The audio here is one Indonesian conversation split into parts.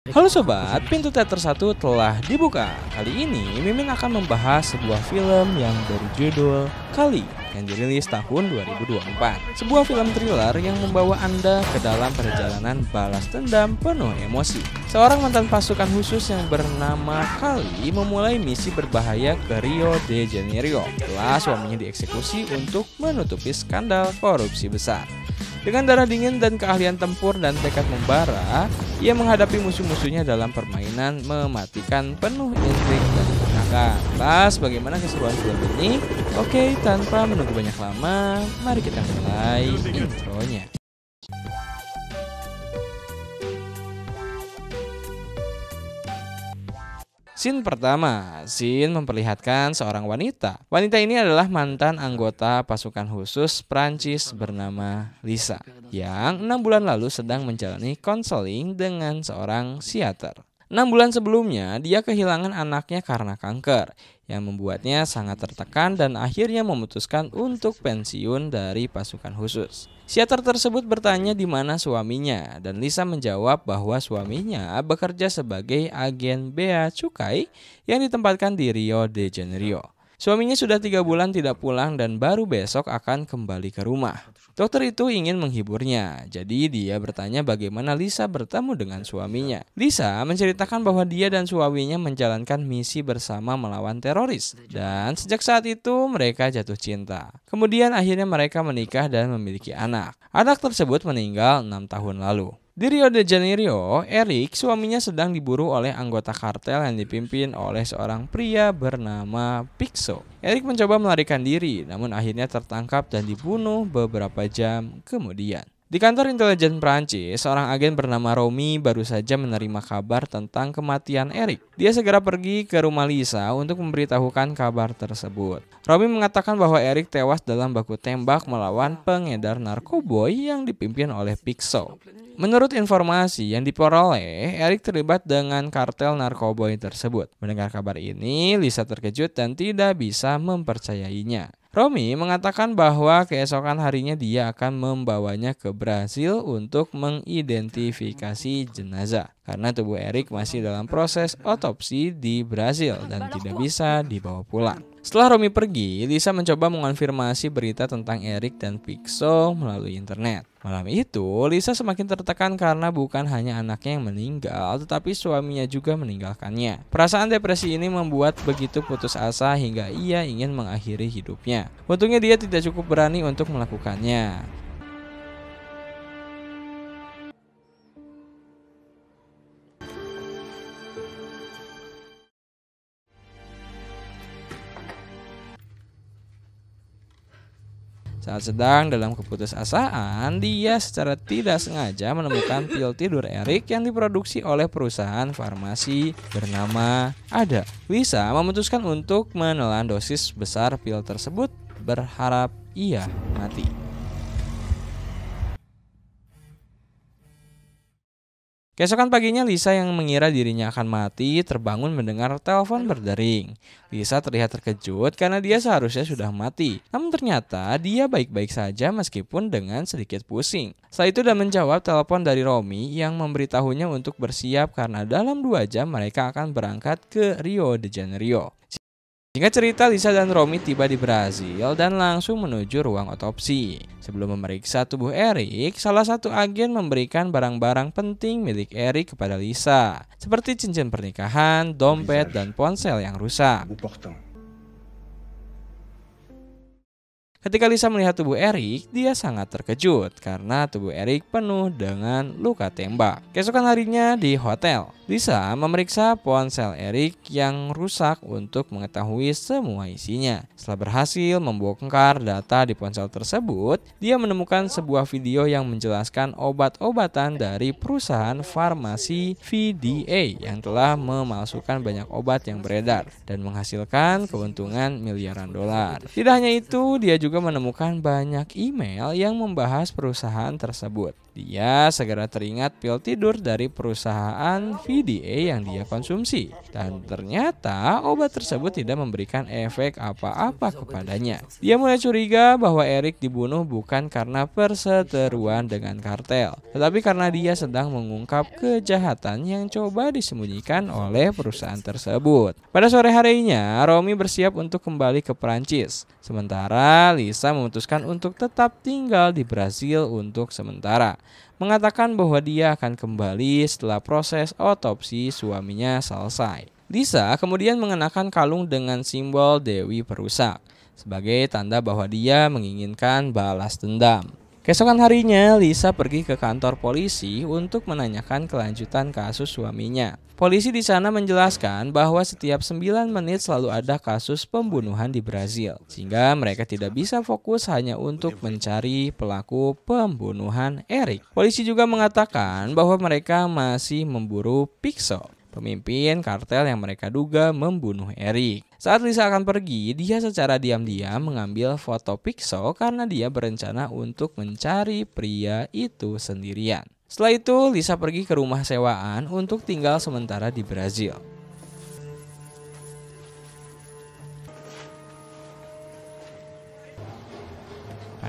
Halo sobat, pintu teater 1 telah dibuka. Kali ini Mimin akan membahas sebuah film yang berjudul Kali yang dirilis tahun 2024. Sebuah film thriller yang membawa Anda ke dalam perjalanan balas dendam penuh emosi. Seorang mantan pasukan khusus yang bernama Kali memulai misi berbahaya ke Rio de Janeiro setelah suaminya dieksekusi untuk menutupi skandal korupsi besar. Dengan darah dingin dan keahlian tempur dan tekad membara, ia menghadapi musuh-musuhnya dalam permainan mematikan penuh intrik dan ketenagaan. Lantas bagaimana keseruan film ini? Oke, tanpa menunggu banyak lama, mari kita mulai intronya. Scene pertama, scene memperlihatkan seorang wanita. Wanita ini adalah mantan anggota pasukan khusus Prancis bernama Lisa, yang 6 bulan lalu sedang menjalani konseling dengan seorang psikiater. 6 bulan sebelumnya, dia kehilangan anaknya karena kanker, yang membuatnya sangat tertekan dan akhirnya memutuskan untuk pensiun dari pasukan khusus. Psikiater tersebut bertanya di mana suaminya, dan Lisa menjawab bahwa suaminya bekerja sebagai agen bea cukai yang ditempatkan di Rio de Janeiro. Suaminya sudah 3 bulan tidak pulang dan baru besok akan kembali ke rumah. Dokter itu ingin menghiburnya, jadi dia bertanya bagaimana Lisa bertemu dengan suaminya. Lisa menceritakan bahwa dia dan suaminya menjalankan misi bersama melawan teroris, dan sejak saat itu mereka jatuh cinta. Kemudian akhirnya mereka menikah dan memiliki anak. Anak tersebut meninggal 6 tahun lalu. Di Rio de Janeiro, Eric, suaminya sedang diburu oleh anggota kartel yang dipimpin oleh seorang pria bernama Pixo. Eric mencoba melarikan diri, namun akhirnya tertangkap dan dibunuh beberapa jam kemudian. Di kantor intelijen Prancis, seorang agen bernama Romy baru saja menerima kabar tentang kematian Eric. Dia segera pergi ke rumah Lisa untuk memberitahukan kabar tersebut. Romy mengatakan bahwa Eric tewas dalam baku tembak melawan pengedar narkoboy yang dipimpin oleh Pixo. Menurut informasi yang diperoleh, Eric terlibat dengan kartel narkoboy tersebut. Mendengar kabar ini, Lisa terkejut dan tidak bisa mempercayainya. Romy mengatakan bahwa keesokan harinya dia akan membawanya ke Brasil untuk mengidentifikasi jenazah karena tubuh Eric masih dalam proses otopsi di Brasil dan tidak bisa dibawa pulang. Setelah Romy pergi, Lisa mencoba mengonfirmasi berita tentang Eric dan Pixo melalui internet. Malam itu, Lisa semakin tertekan karena bukan hanya anaknya yang meninggal, tetapi suaminya juga meninggalkannya. Perasaan depresi ini membuat begitu putus asa hingga ia ingin mengakhiri hidupnya. Untungnya dia tidak cukup berani untuk melakukannya. Saat sedang dalam keputusasaan, dia secara tidak sengaja menemukan pil tidur Eric yang diproduksi oleh perusahaan farmasi bernama Ada. Lisa memutuskan untuk menelan dosis besar pil tersebut, berharap ia mati. Keesokan paginya, Lisa yang mengira dirinya akan mati terbangun mendengar telepon berdering. Lisa terlihat terkejut karena dia seharusnya sudah mati. Namun ternyata dia baik-baik saja meskipun dengan sedikit pusing. Setelah itu dia menjawab telepon dari Romy yang memberitahunya untuk bersiap karena dalam 2 jam mereka akan berangkat ke Rio de Janeiro. Singkat cerita, Lisa dan Romy tiba di Brasil dan langsung menuju ruang otopsi. Sebelum memeriksa tubuh Eric, salah satu agen memberikan barang-barang penting milik Eric kepada Lisa, seperti cincin pernikahan, dompet, dan ponsel yang rusak. Ketika Lisa melihat tubuh Eric, dia sangat terkejut karena tubuh Eric penuh dengan luka tembak. Keesokan harinya di hotel, Lisa memeriksa ponsel Eric yang rusak untuk mengetahui semua isinya. Setelah berhasil membongkar data di ponsel tersebut, dia menemukan sebuah video yang menjelaskan obat-obatan dari perusahaan farmasi VDA yang telah memalsukan banyak obat yang beredar dan menghasilkan keuntungan miliaran dolar. Tidak hanya itu, dia juga menemukan banyak email yang membahas perusahaan tersebut. Dia segera teringat pil tidur dari perusahaan VDA yang dia konsumsi. Dan ternyata obat tersebut tidak memberikan efek apa-apa kepadanya. Dia mulai curiga bahwa Eric dibunuh bukan karena perseteruan dengan kartel, tetapi karena dia sedang mengungkap kejahatan yang coba disembunyikan oleh perusahaan tersebut. Pada sore harinya, Romy bersiap untuk kembali ke Prancis. Sementara Lisa memutuskan untuk tetap tinggal di Brasil untuk sementara, mengatakan bahwa dia akan kembali setelah proses otopsi suaminya selesai. Lisa kemudian mengenakan kalung dengan simbol Dewi Perusak sebagai tanda bahwa dia menginginkan balas dendam. Keesokan harinya, Lisa pergi ke kantor polisi untuk menanyakan kelanjutan kasus suaminya. Polisi di sana menjelaskan bahwa setiap 9 menit selalu ada kasus pembunuhan di Brazil, sehingga mereka tidak bisa fokus hanya untuk mencari pelaku pembunuhan Eric. Polisi juga mengatakan bahwa mereka masih memburu Pixo, pemimpin kartel yang mereka duga membunuh Eric. Saat Lisa akan pergi, dia secara diam-diam mengambil foto Pixo karena dia berencana untuk mencari pria itu sendirian. Setelah itu, Lisa pergi ke rumah sewaan untuk tinggal sementara di Brazil.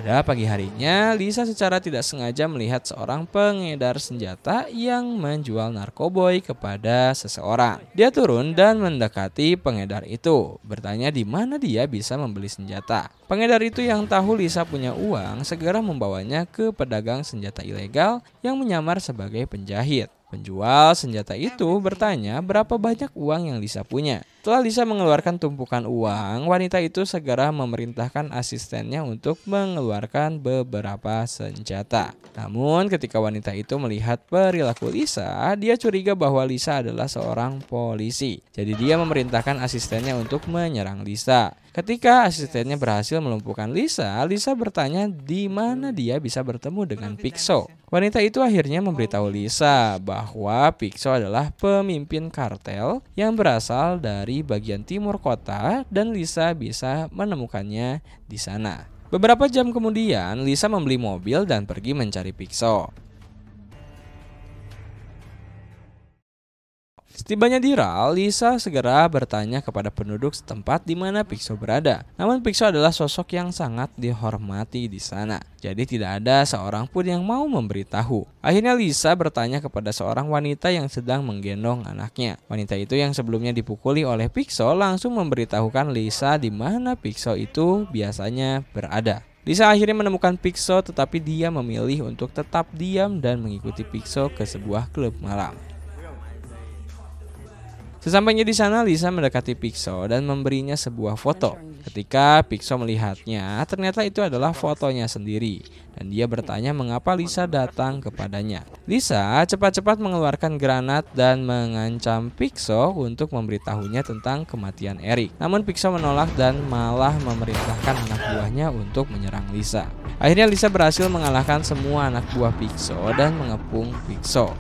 Pada pagi harinya, Lisa secara tidak sengaja melihat seorang pengedar senjata yang menjual narkoboy kepada seseorang. Dia turun dan mendekati pengedar itu, bertanya di mana dia bisa membeli senjata. Pengedar itu yang tahu Lisa punya uang segera membawanya ke pedagang senjata ilegal yang menyamar sebagai penjahit. Penjual senjata itu bertanya berapa banyak uang yang Lisa punya. Setelah Lisa mengeluarkan tumpukan uang, wanita itu segera memerintahkan asistennya untuk mengeluarkan beberapa senjata. Namun ketika wanita itu melihat perilaku Lisa, dia curiga bahwa Lisa adalah seorang polisi. Jadi dia memerintahkan asistennya untuk menyerang Lisa. Ketika asistennya berhasil melumpuhkan Lisa, Lisa bertanya di mana dia bisa bertemu dengan Pixo. Wanita itu akhirnya memberitahu Lisa bahwa Pixo adalah pemimpin kartel yang berasal dari bagian timur kota dan Lisa bisa menemukannya di sana. Beberapa jam kemudian, Lisa membeli mobil dan pergi mencari Pixo. Setibanya di Ral, Lisa segera bertanya kepada penduduk setempat di mana Pixo berada. Namun Pixo adalah sosok yang sangat dihormati di sana. Jadi tidak ada seorang pun yang mau memberitahu. Akhirnya Lisa bertanya kepada seorang wanita yang sedang menggendong anaknya. Wanita itu yang sebelumnya dipukuli oleh Pixo langsung memberitahukan Lisa di mana Pixo itu biasanya berada. Lisa akhirnya menemukan Pixo, tetapi dia memilih untuk tetap diam dan mengikuti Pixo ke sebuah klub malam. Sesampainya di sana, Lisa mendekati Pixo dan memberinya sebuah foto. Ketika Pixo melihatnya, ternyata itu adalah fotonya sendiri. Dan dia bertanya mengapa Lisa datang kepadanya. Lisa cepat-cepat mengeluarkan granat dan mengancam Pixo untuk memberitahunya tentang kematian Eric. Namun Pixo menolak dan malah memerintahkan anak buahnya untuk menyerang Lisa. Akhirnya Lisa berhasil mengalahkan semua anak buah Pixo dan mengepung Pixo.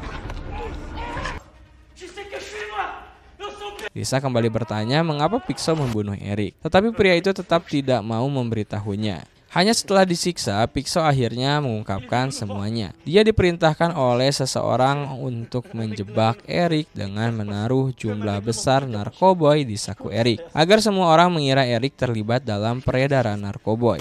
Lisa kembali bertanya mengapa Pixo membunuh Eric, tetapi pria itu tetap tidak mau memberitahunya. Hanya setelah disiksa, Pixo akhirnya mengungkapkan semuanya. Dia diperintahkan oleh seseorang untuk menjebak Eric dengan menaruh jumlah besar narkoboy di saku Eric, agar semua orang mengira Eric terlibat dalam peredaran narkoboy.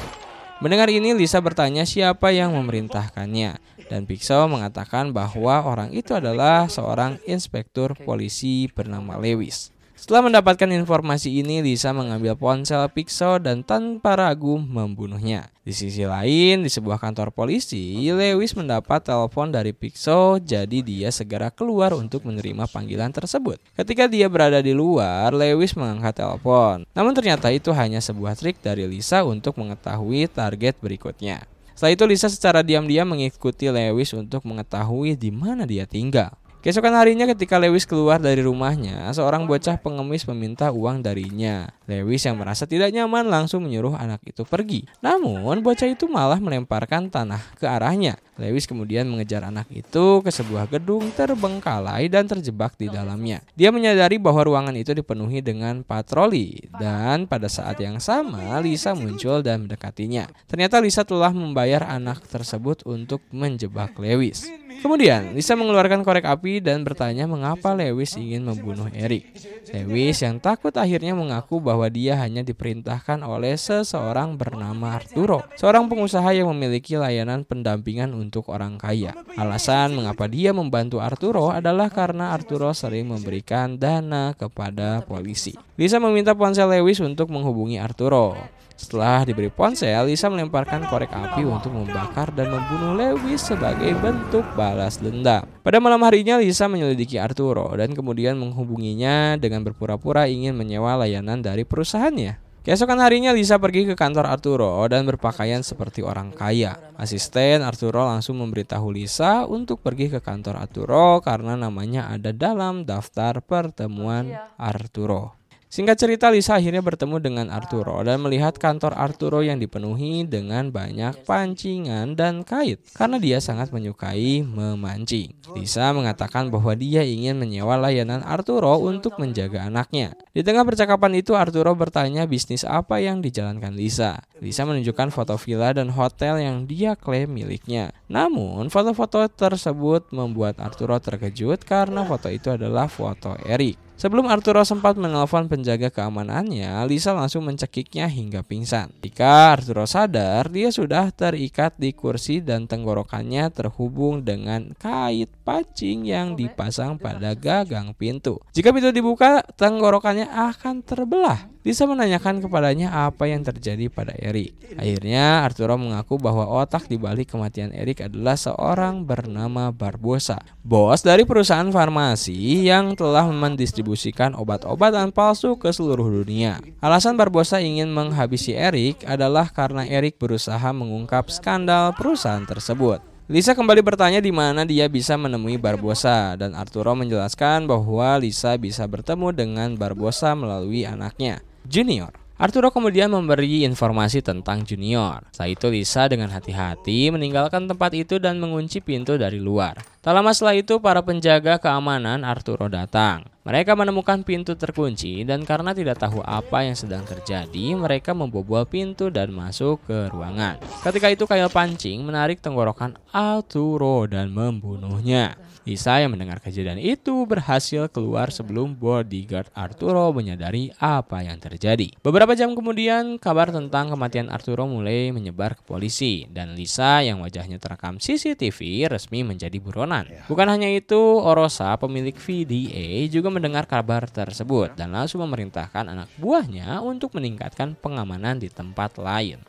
Mendengar ini, Lisa bertanya siapa yang memerintahkannya, dan Pixo mengatakan bahwa orang itu adalah seorang inspektur polisi bernama Lewis. Setelah mendapatkan informasi ini, Lisa mengambil ponsel Pixo dan tanpa ragu membunuhnya. Di sisi lain, di sebuah kantor polisi, Lewis mendapat telepon dari Pixo, jadi dia segera keluar untuk menerima panggilan tersebut. Ketika dia berada di luar, Lewis mengangkat telepon. Namun ternyata itu hanya sebuah trik dari Lisa untuk mengetahui target berikutnya. Setelah itu Lisa secara diam-diam mengikuti Lewis untuk mengetahui di mana dia tinggal. Keesokan harinya ketika Lewis keluar dari rumahnya, seorang bocah pengemis meminta uang darinya. Lewis yang merasa tidak nyaman langsung menyuruh anak itu pergi. Namun bocah itu malah melemparkan tanah ke arahnya. Lewis kemudian mengejar anak itu ke sebuah gedung terbengkalai dan terjebak di dalamnya. Dia menyadari bahwa ruangan itu dipenuhi dengan patroli dan pada saat yang sama Lisa muncul dan mendekatinya. Ternyata Lisa telah membayar anak tersebut untuk menjebak Lewis. Kemudian Lisa mengeluarkan korek api dan bertanya mengapa Lewis ingin membunuh Eric. Lewis yang takut akhirnya mengaku bahwa dia hanya diperintahkan oleh seseorang bernama Arturo, seorang pengusaha yang memiliki layanan pendampingan untuk orang kaya. Alasan mengapa dia membantu Arturo adalah karena Arturo sering memberikan dana kepada polisi. Lisa meminta ponsel Lewis untuk menghubungi Arturo. Setelah diberi ponsel, Lisa melemparkan korek api untuk membakar dan membunuh Lewis sebagai bentuk balas dendam. Pada malam harinya, Lisa menyelidiki Arturo dan kemudian menghubunginya dengan berpura-pura ingin menyewa layanan dari perusahaannya. Keesokan harinya Lisa pergi ke kantor Arturo dan berpakaian seperti orang kaya. Asisten Arturo langsung memberitahu Lisa untuk pergi ke kantor Arturo karena namanya ada dalam daftar pertemuan Arturo. Singkat cerita, Lisa akhirnya bertemu dengan Arturo dan melihat kantor Arturo yang dipenuhi dengan banyak pancingan dan kait karena dia sangat menyukai memancing. Lisa mengatakan bahwa dia ingin menyewa layanan Arturo untuk menjaga anaknya. Di tengah percakapan itu, Arturo bertanya bisnis apa yang dijalankan Lisa. Lisa menunjukkan foto villa dan hotel yang dia klaim miliknya. Namun, foto-foto tersebut membuat Arturo terkejut karena foto itu adalah foto Eric. Sebelum Arturo sempat menelpon penjaga keamanannya, Lisa langsung mencekiknya hingga pingsan. Ketika Arturo sadar, dia sudah terikat di kursi dan tenggorokannya terhubung dengan kait pancing yang dipasang pada gagang pintu. Jika pintu dibuka, tenggorokannya akan terbelah. Lisa menanyakan kepadanya apa yang terjadi pada Eric. Akhirnya Arturo mengaku bahwa otak di balik kematian Eric adalah seorang bernama Barbosa, bos dari perusahaan farmasi yang telah mendistribusikan obat-obatan palsu ke seluruh dunia. Alasan Barbosa ingin menghabisi Eric adalah karena Eric berusaha mengungkap skandal perusahaan tersebut. Lisa kembali bertanya di mana dia bisa menemui Barbosa dan Arturo menjelaskan bahwa Lisa bisa bertemu dengan Barbosa melalui anaknya, Junior. Arturo kemudian memberi informasi tentang Junior. Setelah itu Lisa dengan hati-hati meninggalkan tempat itu dan mengunci pintu dari luar. Tak lama setelah itu para penjaga keamanan Arturo datang. Mereka menemukan pintu terkunci dan karena tidak tahu apa yang sedang terjadi, mereka membobol pintu dan masuk ke ruangan. Ketika itu kail pancing menarik tenggorokan Arturo dan membunuhnya. Lisa yang mendengar kejadian itu berhasil keluar sebelum bodyguard Arturo menyadari apa yang terjadi. Beberapa jam kemudian, kabar tentang kematian Arturo mulai menyebar ke polisi dan Lisa yang wajahnya terekam CCTV resmi menjadi buronan. Bukan hanya itu, Orosa, pemilik VDA, juga mendengar kabar tersebut dan langsung memerintahkan anak buahnya untuk meningkatkan pengamanan di tempat lain.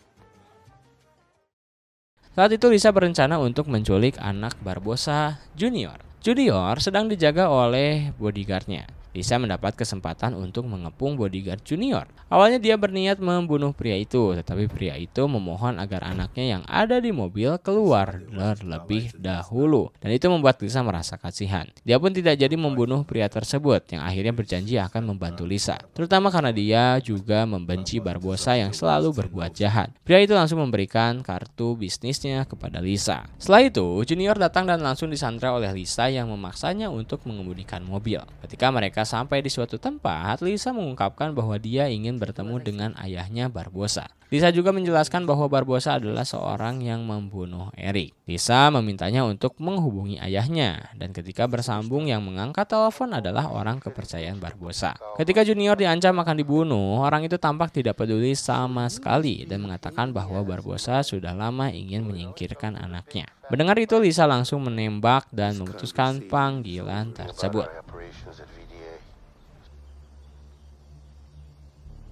Saat itu Lisa berencana untuk menculik anak Barbosa, Junior. Junior sedang dijaga oleh bodyguardnya. Lisa mendapat kesempatan untuk mengepung bodyguard Junior. Awalnya dia berniat membunuh pria itu, tetapi pria itu memohon agar anaknya yang ada di mobil keluar terlebih dahulu. Dan itu membuat Lisa merasa kasihan. Dia pun tidak jadi membunuh pria tersebut, yang akhirnya berjanji akan membantu Lisa. Terutama karena dia juga membenci Barbosa yang selalu berbuat jahat. Pria itu langsung memberikan kartu bisnisnya kepada Lisa. Setelah itu, Junior datang dan langsung disandra oleh Lisa yang memaksanya untuk mengemudikan mobil. Ketika mereka sampai di suatu tempat, Lisa mengungkapkan bahwa dia ingin bertemu dengan ayahnya Barbosa. Lisa juga menjelaskan bahwa Barbosa adalah seorang yang membunuh Eric. Lisa memintanya untuk menghubungi ayahnya, dan ketika bersambung yang mengangkat telepon adalah orang kepercayaan Barbosa. Ketika Junior diancam akan dibunuh, orang itu tampak tidak peduli sama sekali dan mengatakan bahwa Barbosa sudah lama ingin menyingkirkan anaknya. Mendengar itu, Lisa langsung menembak dan memutuskan panggilan tersebut.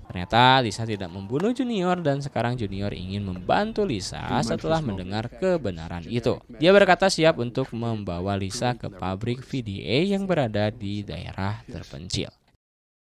Ternyata Lisa tidak membunuh Junior dan sekarang Junior ingin membantu Lisa setelah mendengar kebenaran itu. Dia berkata siap untuk membawa Lisa ke pabrik VDA yang berada di daerah terpencil.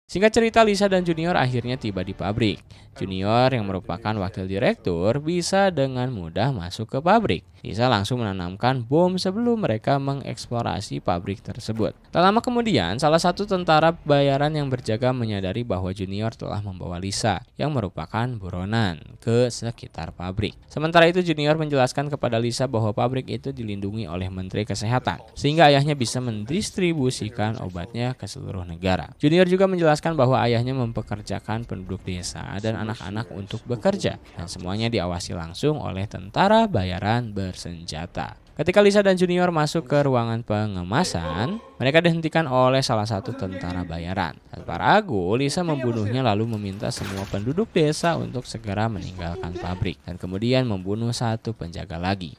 Singkat cerita, Lisa dan Junior akhirnya tiba di pabrik. Junior yang merupakan wakil direktur bisa dengan mudah masuk ke pabrik. Lisa langsung menanamkan bom sebelum mereka mengeksplorasi pabrik tersebut. Tak lama kemudian, salah satu tentara bayaran yang berjaga menyadari bahwa Junior telah membawa Lisa yang merupakan buronan ke sekitar pabrik. Sementara itu, Junior menjelaskan kepada Lisa bahwa pabrik itu dilindungi oleh Menteri Kesehatan, sehingga ayahnya bisa mendistribusikan obatnya ke seluruh negara. Junior juga menjelaskan bahwa ayahnya mempekerjakan penduduk desa dan anak-anak untuk bekerja, dan semuanya diawasi langsung oleh tentara bayaran bersenjata. Ketika Lisa dan Junior masuk ke ruangan pengemasan, mereka dihentikan oleh salah satu tentara bayaran. Tanpa ragu, Lisa membunuhnya lalu meminta semua penduduk desa untuk segera meninggalkan pabrik, dan kemudian membunuh satu penjaga lagi.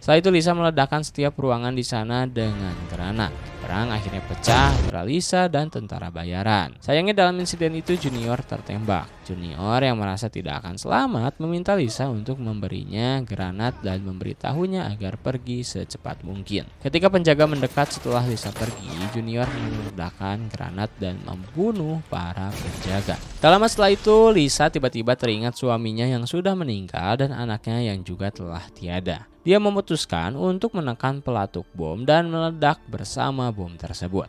Setelah itu Lisa meledakkan setiap ruangan di sana dengan granat. Perang akhirnya pecah antara Lisa dan tentara bayaran. Sayangnya dalam insiden itu Junior tertembak. Junior yang merasa tidak akan selamat meminta Lisa untuk memberinya granat dan memberitahunya agar pergi secepat mungkin. Ketika penjaga mendekat setelah Lisa pergi, Junior meledakkan granat dan membunuh para penjaga. Tak lama setelah itu, Lisa tiba-tiba teringat suaminya yang sudah meninggal dan anaknya yang juga telah tiada. Dia memutuskan untuk menekan pelatuk bom dan meledak bersama bom tersebut.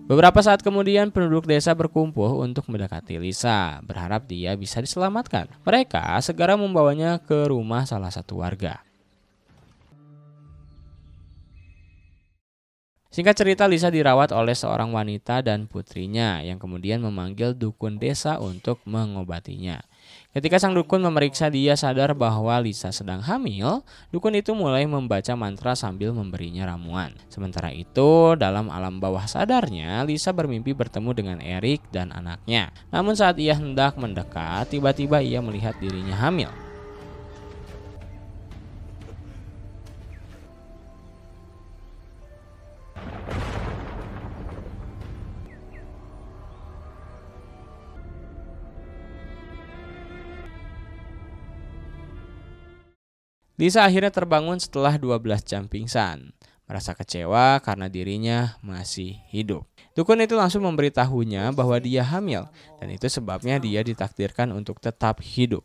Beberapa saat kemudian penduduk desa berkumpul untuk mendekati Lisa, berharap dia bisa diselamatkan. Mereka segera membawanya ke rumah salah satu warga. Singkat cerita, Lisa dirawat oleh seorang wanita dan putrinya yang kemudian memanggil dukun desa untuk mengobatinya. Ketika sang dukun memeriksa dia sadar bahwa Lisa sedang hamil, dukun itu mulai membaca mantra sambil memberinya ramuan. Sementara itu, dalam alam bawah sadarnya, Lisa bermimpi bertemu dengan Eric dan anaknya. Namun saat ia hendak mendekat, tiba-tiba ia melihat dirinya hamil. Lisa akhirnya terbangun setelah 12 jam pingsan, merasa kecewa karena dirinya masih hidup. Dukun itu langsung memberitahunya bahwa dia hamil, dan itu sebabnya dia ditakdirkan untuk tetap hidup.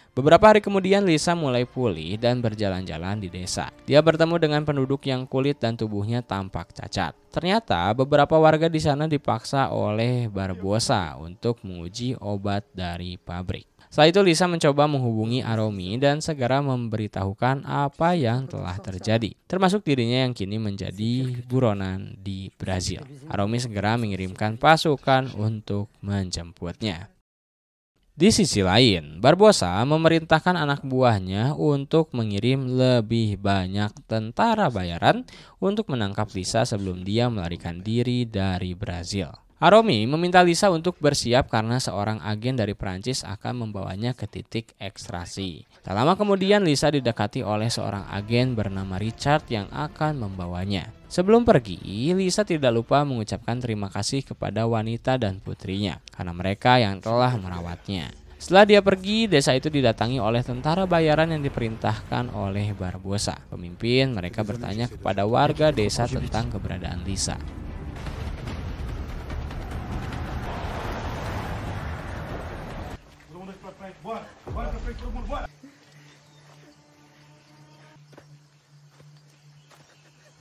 Beberapa hari kemudian Lisa mulai pulih dan berjalan-jalan di desa. Dia bertemu dengan penduduk yang kulit dan tubuhnya tampak cacat. Ternyata beberapa warga di sana dipaksa oleh Barbosa untuk menguji obat dari pabrik. Setelah itu Lisa mencoba menghubungi Aromi dan segera memberitahukan apa yang telah terjadi, termasuk dirinya yang kini menjadi buronan di Brazil. Aromi segera mengirimkan pasukan untuk menjemputnya. Di sisi lain, Barbosa memerintahkan anak buahnya untuk mengirim lebih banyak tentara bayaran untuk menangkap Lisa sebelum dia melarikan diri dari Brazil. Aromi meminta Lisa untuk bersiap karena seorang agen dari Prancis akan membawanya ke titik ekstraksi. Tak lama kemudian Lisa didekati oleh seorang agen bernama Richard yang akan membawanya. Sebelum pergi, Lisa tidak lupa mengucapkan terima kasih kepada wanita dan putrinya karena mereka yang telah merawatnya. Setelah dia pergi, desa itu didatangi oleh tentara bayaran yang diperintahkan oleh Barbosa. Pemimpin mereka bertanya kepada warga desa tentang keberadaan Lisa.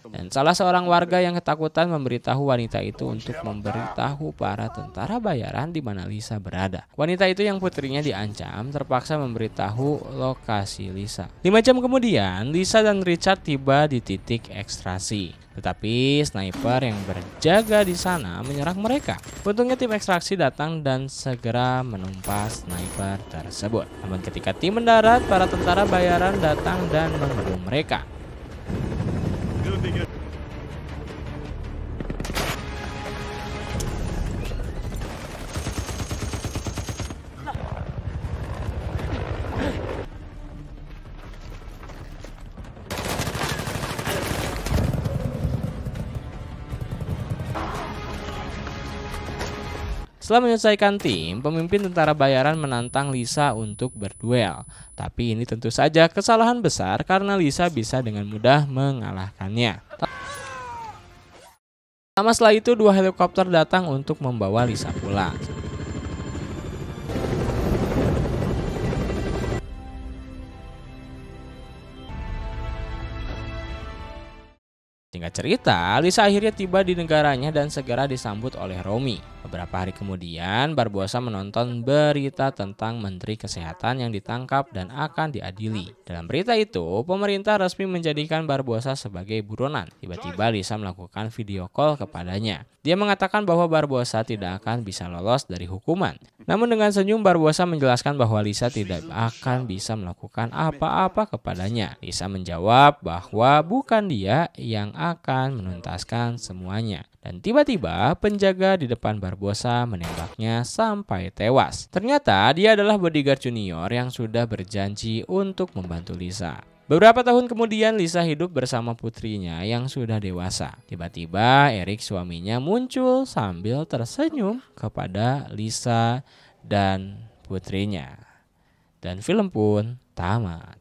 Dan salah seorang warga yang ketakutan memberitahu wanita itu untuk memberitahu para tentara bayaran di mana Lisa berada. Wanita itu yang putrinya diancam terpaksa memberitahu lokasi Lisa. 5 jam kemudian, Lisa dan Richard tiba di titik ekstraksi. Tetapi sniper yang berjaga di sana menyerang mereka. Untungnya tim ekstraksi datang dan segera menumpas sniper tersebut. Namun ketika tim mendarat, para tentara bayaran datang dan membunuh mereka. Setelah menyelesaikan tim, pemimpin tentara bayaran menantang Lisa untuk berduel. Tapi ini tentu saja kesalahan besar karena Lisa bisa dengan mudah mengalahkannya. Lama setelah itu, 2 helikopter datang untuk membawa Lisa pulang. Singkat cerita, Lisa akhirnya tiba di negaranya dan segera disambut oleh Romy. Beberapa hari kemudian, Barbosa menonton berita tentang Menteri Kesehatan yang ditangkap dan akan diadili. Dalam berita itu, pemerintah resmi menjadikan Barbosa sebagai buronan. Tiba-tiba Lisa melakukan video call kepadanya. Dia mengatakan bahwa Barbosa tidak akan bisa lolos dari hukuman. Namun dengan senyum, Barbosa menjelaskan bahwa Lisa tidak akan bisa melakukan apa-apa kepadanya. Lisa menjawab bahwa bukan dia yang akan menuntaskan semuanya. Dan tiba-tiba penjaga di depan Barbosa menembaknya sampai tewas. Ternyata dia adalah bodyguard junior yang sudah berjanji untuk membantu Lisa. Beberapa tahun kemudian Lisa hidup bersama putrinya yang sudah dewasa. Tiba-tiba Erik suaminya muncul sambil tersenyum kepada Lisa dan putrinya. Dan film pun tamat.